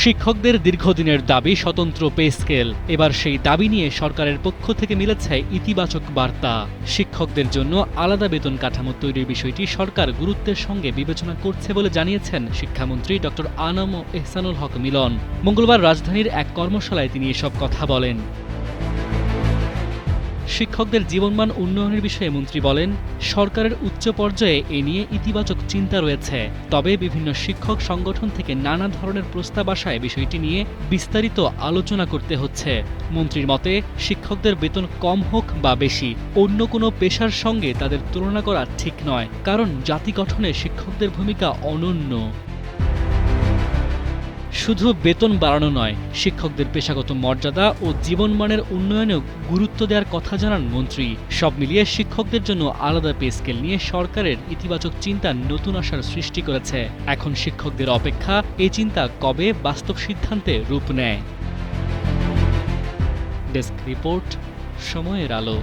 শিক্ষকদের দীর্ঘদিনের দাবি স্বতন্ত্র পে স্কেল। এবার সেই দাবি নিয়ে সরকারের পক্ষ থেকে মিলেছে ইতিবাচক বার্তা। শিক্ষকদের জন্য আলাদা বেতন কাঠামো তৈরির বিষয়টি সরকার গুরুত্বের সঙ্গে বিবেচনা করছে বলে জানিয়েছেন শিক্ষামন্ত্রী ডক্টর আনম এহসানুল হক মিলন। মঙ্গলবার রাজধানীর এক কর্মশালায় তিনি এসব কথা বলেন। শিক্ষকদের জীবনমান উন্নয়নের বিষয়ে মন্ত্রী বলেন, সরকারের উচ্চ পর্যায়ে এ নিয়ে ইতিবাচক চিন্তা রয়েছে। তবে বিভিন্ন শিক্ষক সংগঠন থেকে নানা ধরনের প্রস্তাব আসায় বিষয়টি নিয়ে বিস্তারিত আলোচনা করতে হচ্ছে। মন্ত্রীর মতে, শিক্ষকদের বেতন কম হোক বা বেশি, অন্য কোনো পেশার সঙ্গে তাদের তুলনা করা ঠিক নয়, কারণ জাতি গঠনে শিক্ষকদের ভূমিকা অনন্য। শুধু বেতন বাড়ানো নয়, শিক্ষকদের পেশাগত মর্যাদা ও জীবনমানের উন্নয়নেও গুরুত্ব দেওয়ার কথা জানান মন্ত্রী। সব মিলিয়ে শিক্ষকদের জন্য আলাদা পে স্কেল নিয়ে সরকারের ইতিবাচক চিন্তা নতুন আশার সৃষ্টি করেছে। এখন শিক্ষকদের অপেক্ষা এই চিন্তা কবে বাস্তব সিদ্ধান্তে রূপ নেয়। ডেস্ক রিপোর্ট, সময়ের আলো।